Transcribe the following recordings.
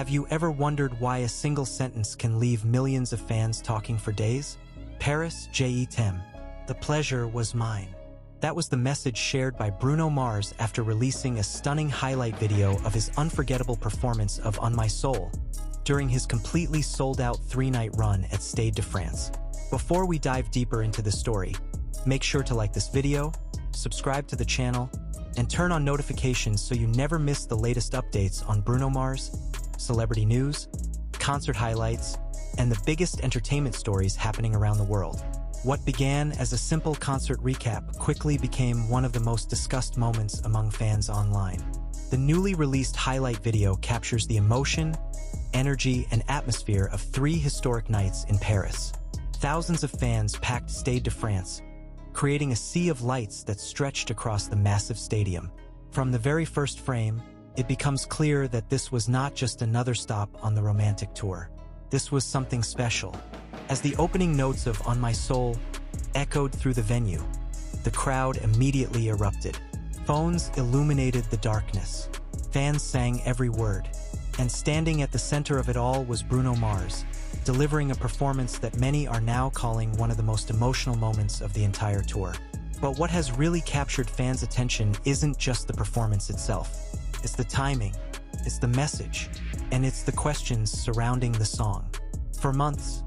Have you ever wondered why a single sentence can leave millions of fans talking for days? Paris, je t'aime. The pleasure was mine. That was the message shared by Bruno Mars after releasing a stunning highlight video of his unforgettable performance of On My Soul during his completely sold-out 3-night run at Stade de France. Before we dive deeper into the story, make sure to like this video, subscribe to the channel, and turn on notifications so you never miss the latest updates on Bruno Mars, celebrity news, concert highlights, and the biggest entertainment stories happening around the world. What began as a simple concert recap quickly became one of the most discussed moments among fans online. The newly released highlight video captures the emotion, energy, and atmosphere of 3 historic nights in Paris. Thousands of fans packed Stade de France, creating a sea of lights that stretched across the massive stadium. From the very first frame, it becomes clear that this was not just another stop on the romantic tour. This was something special. As the opening notes of On My Soul echoed through the venue, the crowd immediately erupted. Phones illuminated the darkness. Fans sang every word. And standing at the center of it all was Bruno Mars, delivering a performance that many are now calling one of the most emotional moments of the entire tour. But what has really captured fans' attention isn't just the performance itself. It's the timing, it's the message, and it's the questions surrounding the song. For months,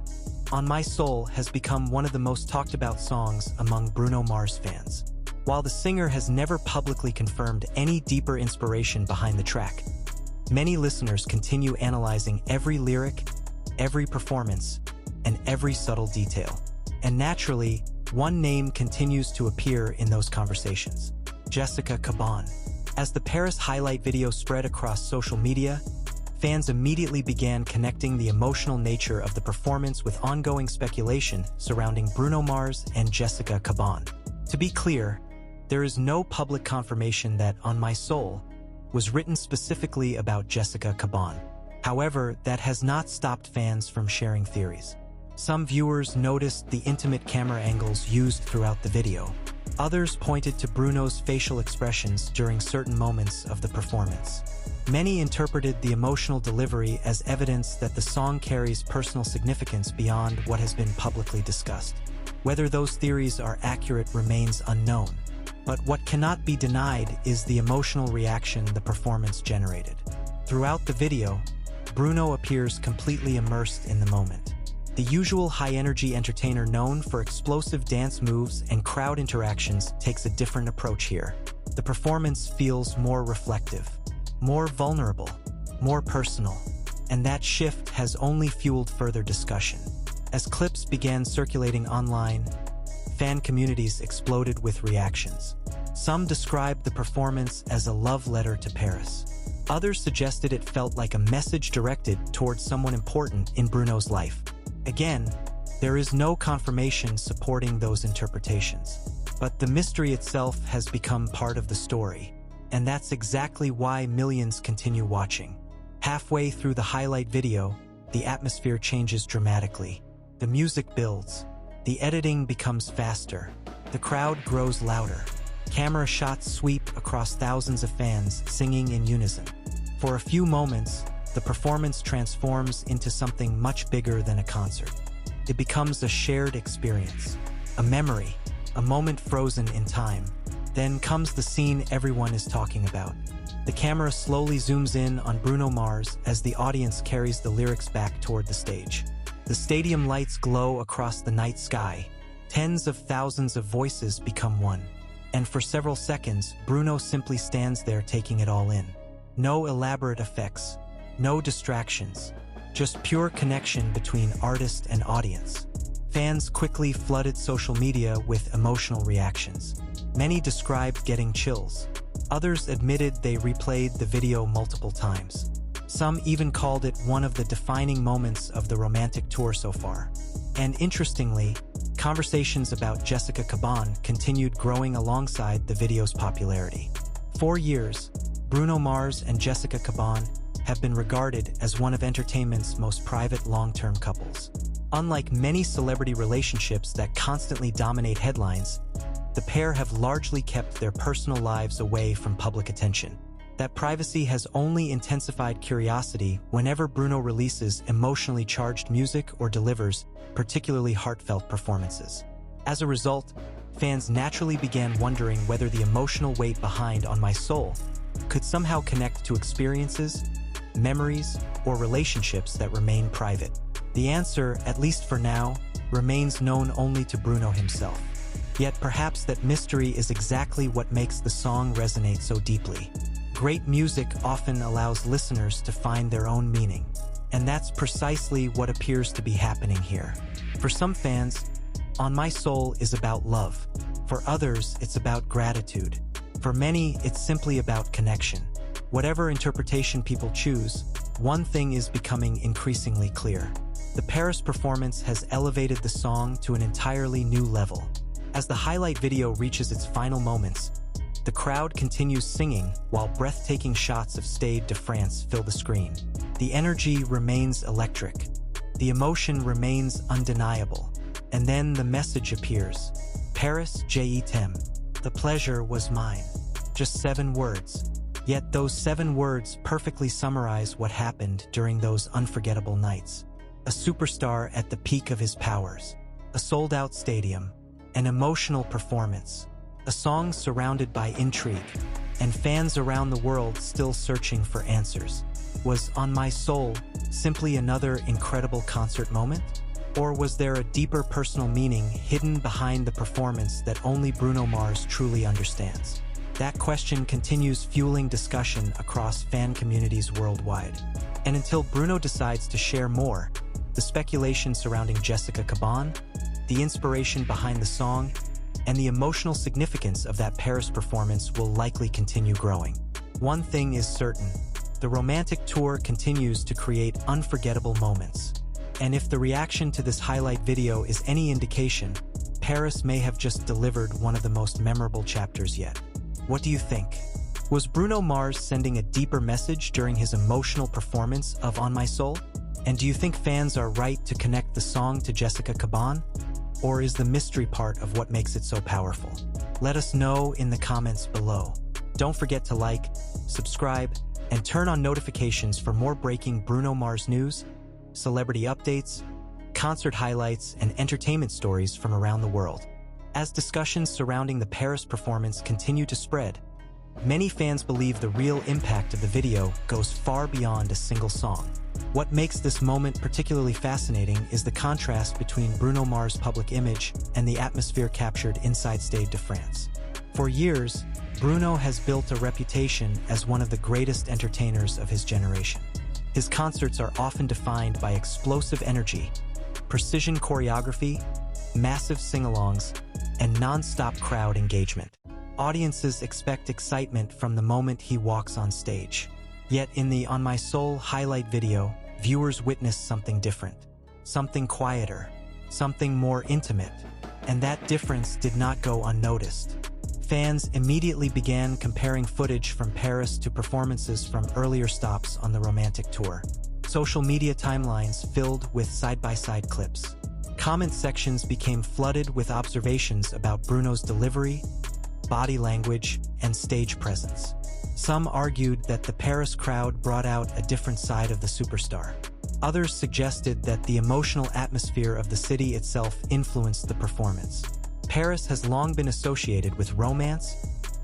On My Soul has become one of the most talked about songs among Bruno Mars fans. While the singer has never publicly confirmed any deeper inspiration behind the track, many listeners continue analyzing every lyric, every performance, and every subtle detail. And naturally, one name continues to appear in those conversations: Jessica Caban. As the Paris highlight video spread across social media, fans immediately began connecting the emotional nature of the performance with ongoing speculation surrounding Bruno Mars and Jessica Caban. To be clear, there is no public confirmation that On My Soul was written specifically about Jessica Caban. However, that has not stopped fans from sharing theories. Some viewers noticed the intimate camera angles used throughout the video. Others pointed to Bruno's facial expressions during certain moments of the performance. Many interpreted the emotional delivery as evidence that the song carries personal significance beyond what has been publicly discussed. Whether those theories are accurate remains unknown, but what cannot be denied is the emotional reaction the performance generated. Throughout the video, Bruno appears completely immersed in the moment. The usual high-energy entertainer known for explosive dance moves and crowd interactions takes a different approach here. The performance feels more reflective, more vulnerable, more personal, and that shift has only fueled further discussion. As clips began circulating online, fan communities exploded with reactions. Some described the performance as a love letter to Paris. Others suggested it felt like a message directed towards someone important in Bruno's life. Again, there is no confirmation supporting those interpretations, but the mystery itself has become part of the story, and that's exactly why millions continue watching. Halfway through the highlight video, the atmosphere changes dramatically. The music builds, the editing becomes faster, the crowd grows louder. Camera shots sweep across thousands of fans singing in unison. For a few moments, the performance transforms into something much bigger than a concert. It becomes a shared experience, a memory, a moment frozen in time. Then comes the scene everyone is talking about. The camera slowly zooms in on Bruno Mars as the audience carries the lyrics back toward the stage. The stadium lights glow across the night sky. Tens of thousands of voices become one. And for several seconds, Bruno simply stands there taking it all in. No elaborate effects, no distractions, just pure connection between artist and audience. Fans quickly flooded social media with emotional reactions. Many described getting chills. Others admitted they replayed the video multiple times. Some even called it one of the defining moments of the romantic tour so far. And interestingly, conversations about Jessica Caban continued growing alongside the video's popularity. For years, Bruno Mars and Jessica Caban have been regarded as one of entertainment's most private long-term couples. Unlike many celebrity relationships that constantly dominate headlines, the pair have largely kept their personal lives away from public attention. That privacy has only intensified curiosity whenever Bruno releases emotionally charged music or delivers particularly heartfelt performances. As a result, fans naturally began wondering whether the emotional weight behind On My Soul could somehow connect to experiences, memories, or relationships that remain private. The answer, at least for now, remains known only to Bruno himself. Yet perhaps that mystery is exactly what makes the song resonate so deeply. Great music often allows listeners to find their own meaning, and that's precisely what appears to be happening here. For some fans, On My Soul is about love. For others, it's about gratitude. For many, it's simply about connection. Whatever interpretation people choose, one thing is becoming increasingly clear. The Paris performance has elevated the song to an entirely new level. As the highlight video reaches its final moments, the crowd continues singing while breathtaking shots of Stade de France fill the screen. The energy remains electric. The emotion remains undeniable. And then the message appears. Paris, je t'aime. The pleasure was mine. Just 7 words. Yet those 7 words perfectly summarize what happened during those unforgettable nights. A superstar at the peak of his powers. A sold-out stadium. An emotional performance. A song surrounded by intrigue, and fans around the world still searching for answers. Was On My Soul simply another incredible concert moment? Or was there a deeper personal meaning hidden behind the performance that only Bruno Mars truly understands? That question continues fueling discussion across fan communities worldwide. And until Bruno decides to share more, the speculation surrounding Jessica Caban, the inspiration behind the song, and the emotional significance of that Paris performance will likely continue growing. One thing is certain, the romantic tour continues to create unforgettable moments. And if the reaction to this highlight video is any indication, Paris may have just delivered one of the most memorable chapters yet. What do you think? Was Bruno Mars sending a deeper message during his emotional performance of On My Soul? And do you think fans are right to connect the song to Jessica Caban? Or is the mystery part of what makes it so powerful? Let us know in the comments below. Don't forget to like, subscribe, and turn on notifications for more breaking Bruno Mars news, celebrity updates, concert highlights, and entertainment stories from around the world. As discussions surrounding the Paris performance continue to spread, many fans believe the real impact of the video goes far beyond a single song. What makes this moment particularly fascinating is the contrast between Bruno Mars' public image and the atmosphere captured inside Stade de France. For years, Bruno has built a reputation as one of the greatest entertainers of his generation. His concerts are often defined by explosive energy, precision choreography, massive singalongs, and non-stop crowd engagement. Audiences expect excitement from the moment he walks on stage. Yet in the On My Soul highlight video, viewers witness something different, something quieter, something more intimate, and that difference did not go unnoticed. Fans immediately began comparing footage from Paris to performances from earlier stops on the romantic tour. Social media timelines filled with side-by-side clips. Comment sections became flooded with observations about Bruno's delivery, body language, and stage presence. Some argued that the Paris crowd brought out a different side of the superstar. Others suggested that the emotional atmosphere of the city itself influenced the performance. Paris has long been associated with romance,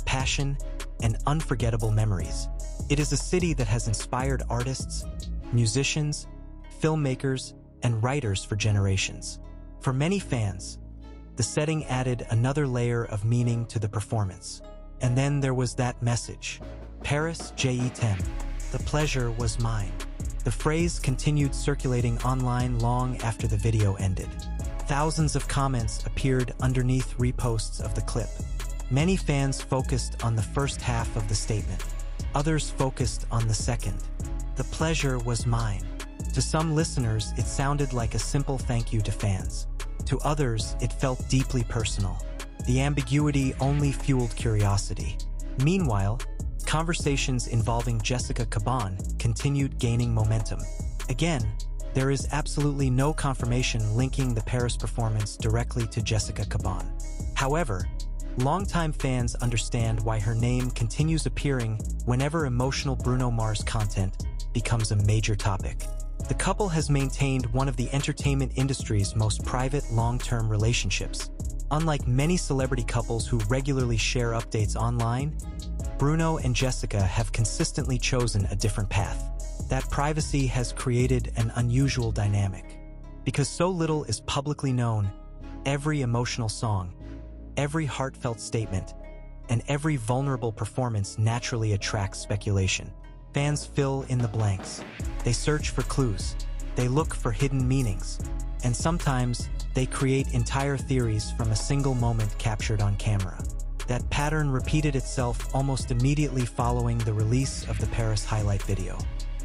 passion, and unforgettable memories. It is a city that has inspired artists, musicians, filmmakers, and writers for generations. For many fans, the setting added another layer of meaning to the performance. And then there was that message. Paris, je t'aime. The pleasure was mine. The phrase continued circulating online long after the video ended. Thousands of comments appeared underneath reposts of the clip. Many fans focused on the first half of the statement. Others focused on the second. The pleasure was mine. To some listeners, it sounded like a simple thank you to fans. To others, it felt deeply personal. The ambiguity only fueled curiosity. Meanwhile, conversations involving Jessica Caban continued gaining momentum. Again, there is absolutely no confirmation linking the Paris performance directly to Jessica Caban. However, Longtime fans understand why her name continues appearing whenever emotional Bruno Mars content becomes a major topic. The couple has maintained one of the entertainment industry's most private long-term relationships. Unlike many celebrity couples who regularly share updates online, Bruno and Jessica have consistently chosen a different path. That privacy has created an unusual dynamic. Because so little is publicly known, every emotional song, every heartfelt statement, and every vulnerable performance naturally attracts speculation. Fans fill in the blanks. They search for clues. They look for hidden meanings. And sometimes, they create entire theories from a single moment captured on camera. That pattern repeated itself almost immediately following the release of the Paris highlight video.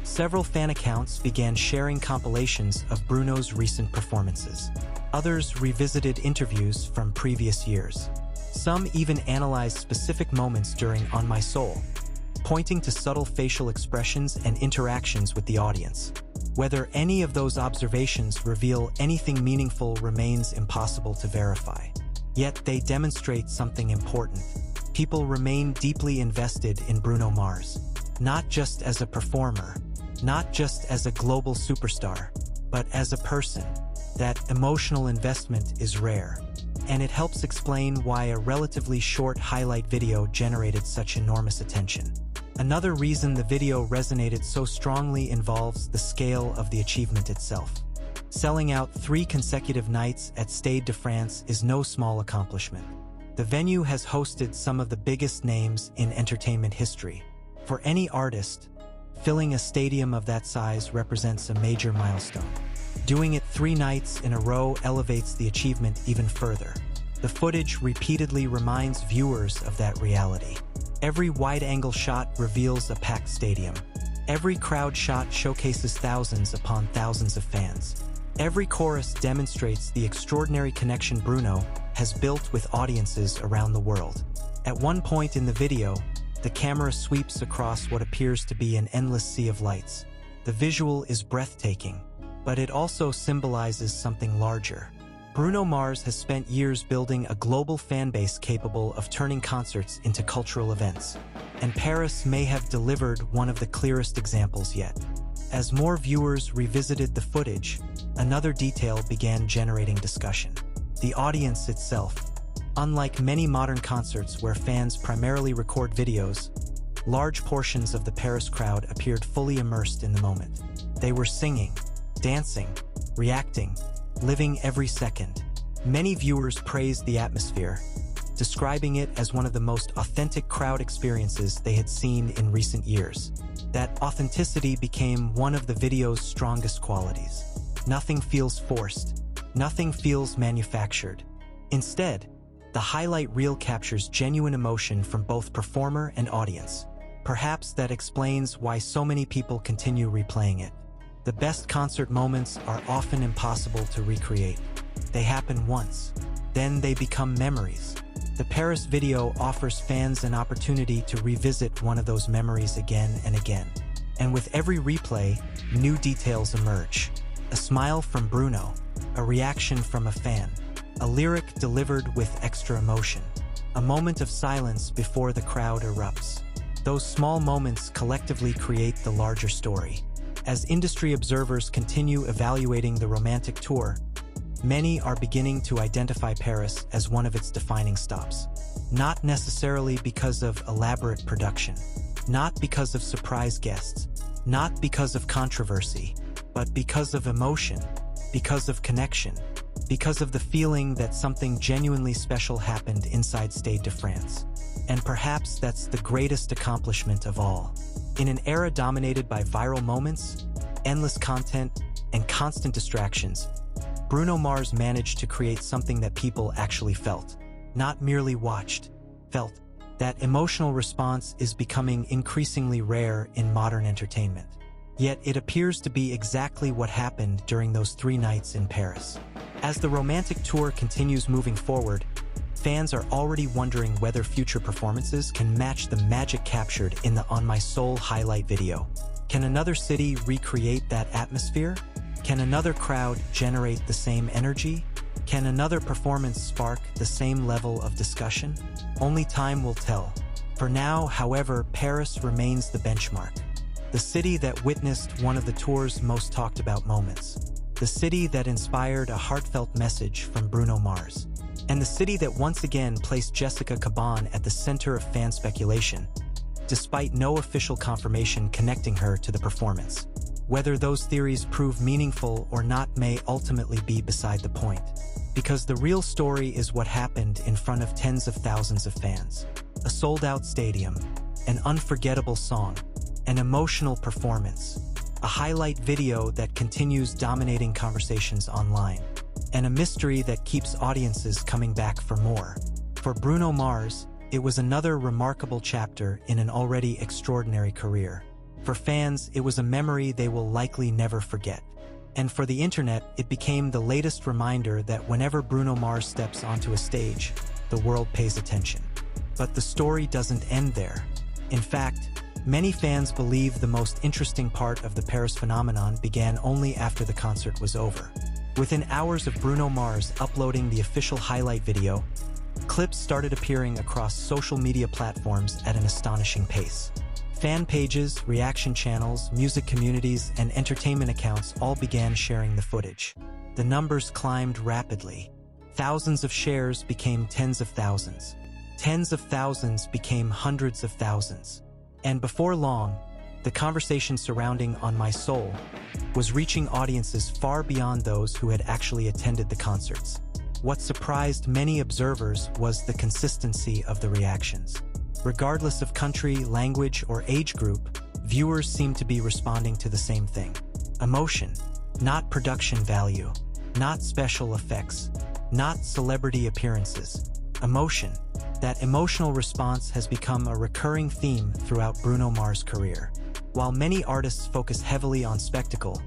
Several fan accounts began sharing compilations of Bruno's recent performances. Others revisited interviews from previous years. Some even analyzed specific moments during On My Soul, pointing to subtle facial expressions and interactions with the audience. Whether any of those observations reveal anything meaningful remains impossible to verify. Yet they demonstrate something important. People remain deeply invested in Bruno Mars, not just as a performer, not just as a global superstar, but as a person. That emotional investment is rare, and it helps explain why a relatively short highlight video generated such enormous attention. Another reason the video resonated so strongly involves the scale of the achievement itself. Selling out 3 consecutive nights at Stade de France is no small accomplishment. The venue has hosted some of the biggest names in entertainment history. For any artist, filling a stadium of that size represents a major milestone. Doing it 3 nights in a row elevates the achievement even further. The footage repeatedly reminds viewers of that reality. Every wide-angle shot reveals a packed stadium. Every crowd shot showcases thousands upon thousands of fans. Every chorus demonstrates the extraordinary connection Bruno has built with audiences around the world. At one point in the video, the camera sweeps across what appears to be an endless sea of lights. The visual is breathtaking, but it also symbolizes something larger. Bruno Mars has spent years building a global fan base capable of turning concerts into cultural events, and Paris may have delivered one of the clearest examples yet. As more viewers revisited the footage, another detail began generating discussion. The audience itself. Unlike many modern concerts where fans primarily record videos, large portions of the Paris crowd appeared fully immersed in the moment. They were singing, dancing, reacting, living every second. Many viewers praised the atmosphere, describing it as one of the most authentic crowd experiences they had seen in recent years. That authenticity became one of the video's strongest qualities. Nothing feels forced. Nothing feels manufactured. Instead, the highlight reel captures genuine emotion from both performer and audience. Perhaps that explains why so many people continue replaying it. The best concert moments are often impossible to recreate. They happen once, then they become memories. The Paris video offers fans an opportunity to revisit one of those memories again and again. And with every replay, new details emerge. A smile from Bruno, a reaction from a fan, a lyric delivered with extra emotion, a moment of silence before the crowd erupts. Those small moments collectively create the larger story. As industry observers continue evaluating the romantic tour, many are beginning to identify Paris as one of its defining stops. Not necessarily because of elaborate production, not because of surprise guests, not because of controversy, but because of emotion, because of connection, because of the feeling that something genuinely special happened inside Stade de France. And perhaps that's the greatest accomplishment of all. In an era dominated by viral moments, endless content, and constant distractions, Bruno Mars managed to create something that people actually felt, not merely watched, felt. That emotional response is becoming increasingly rare in modern entertainment. Yet it appears to be exactly what happened during those 3 nights in Paris. As the romantic tour continues moving forward, fans are already wondering whether future performances can match the magic captured in the On My Soul highlight video. Can another city recreate that atmosphere? Can another crowd generate the same energy? Can another performance spark the same level of discussion? Only time will tell. For now, however, Paris remains the benchmark. The city that witnessed one of the tour's most talked about moments. The city that inspired a heartfelt message from Bruno Mars. And the city that once again placed Jessica Caban at the center of fan speculation, despite no official confirmation connecting her to the performance. Whether those theories prove meaningful or not may ultimately be beside the point, because the real story is what happened in front of tens of thousands of fans. A sold-out stadium, an unforgettable song, an emotional performance, a highlight video that continues dominating conversations online, and a mystery that keeps audiences coming back for more. For Bruno Mars, it was another remarkable chapter in an already extraordinary career. For fans, it was a memory they will likely never forget. And for the internet, it became the latest reminder that whenever Bruno Mars steps onto a stage, the world pays attention. But the story doesn't end there. In fact, many fans believe the most interesting part of the Paris phenomenon began only after the concert was over. Within hours of Bruno Mars uploading the official highlight video, clips started appearing across social media platforms at an astonishing pace. Fan pages, reaction channels, music communities, and entertainment accounts all began sharing the footage. The numbers climbed rapidly. Thousands of shares became tens of thousands. Tens of thousands became hundreds of thousands. And before long, the conversation surrounding On My Soul was reaching audiences far beyond those who had actually attended the concerts. What surprised many observers was the consistency of the reactions. Regardless of country, language, or age group, viewers seemed to be responding to the same thing. Emotion, not production value, not special effects, not celebrity appearances. Emotion. That emotional response has become a recurring theme throughout Bruno Mars' career. While many artists focus heavily on spectacle,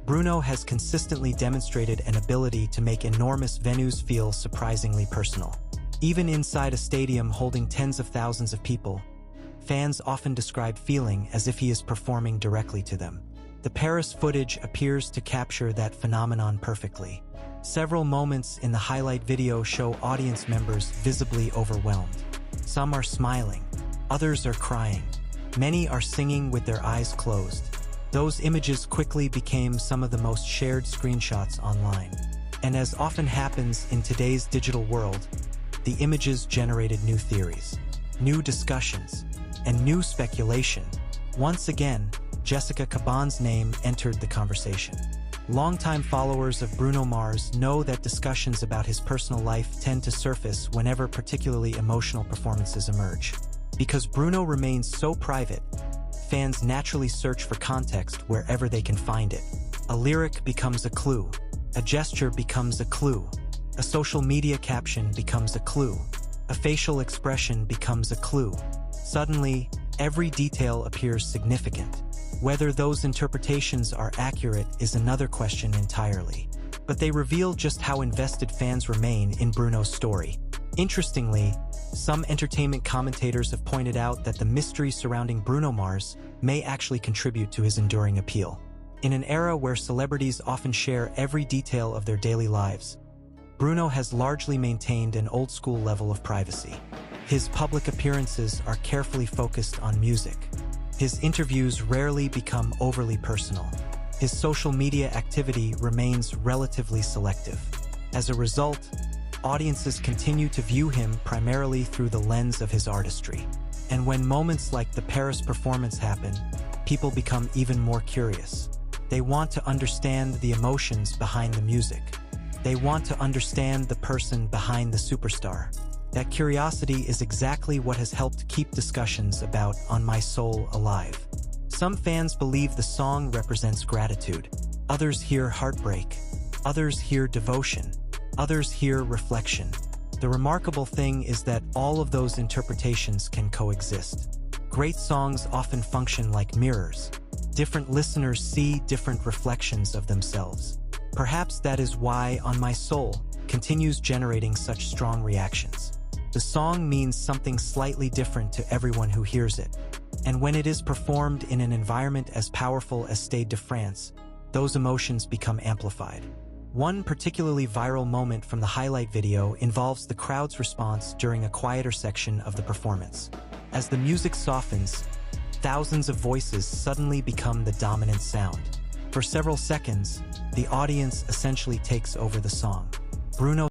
Bruno has consistently demonstrated an ability to make enormous venues feel surprisingly personal. Even inside a stadium holding tens of thousands of people, fans often describe feeling as if he is performing directly to them. The Paris footage appears to capture that phenomenon perfectly. Several moments in the highlight video show audience members visibly overwhelmed. Some are smiling, others are crying, many are singing with their eyes closed. Those images quickly became some of the most shared screenshots online. And as often happens in today's digital world, the images generated new theories, new discussions, and new speculation. Once again, Jessica Caban's name entered the conversation. Longtime followers of Bruno Mars know that discussions about his personal life tend to surface whenever particularly emotional performances emerge. Because Bruno remains so private, fans naturally search for context wherever they can find it. A lyric becomes a clue. A gesture becomes a clue. A social media caption becomes a clue. A facial expression becomes a clue. Suddenly, every detail appears significant. Whether those interpretations are accurate is another question entirely. But they reveal just how invested fans remain in Bruno's story. Interestingly, some entertainment commentators have pointed out that the mystery surrounding Bruno Mars may actually contribute to his enduring appeal. In an era where celebrities often share every detail of their daily lives, Bruno has largely maintained an old-school level of privacy. His public appearances are carefully focused on music. His interviews rarely become overly personal. His social media activity remains relatively selective. As a result, audiences continue to view him primarily through the lens of his artistry. And when moments like the Paris performance happen, people become even more curious. They want to understand the emotions behind the music. They want to understand the person behind the superstar. That curiosity is exactly what has helped keep discussions about On My Soul alive. Some fans believe the song represents gratitude. Others hear heartbreak. Others hear devotion. Others hear reflection. The remarkable thing is that all of those interpretations can coexist. Great songs often function like mirrors. Different listeners see different reflections of themselves. Perhaps that is why On My Soul continues generating such strong reactions. The song means something slightly different to everyone who hears it. And when it is performed in an environment as powerful as Stade de France, those emotions become amplified. One particularly viral moment from the highlight video involves the crowd's response during a quieter section of the performance. As the music softens, thousands of voices suddenly become the dominant sound. For several seconds, the audience essentially takes over the song. Bruno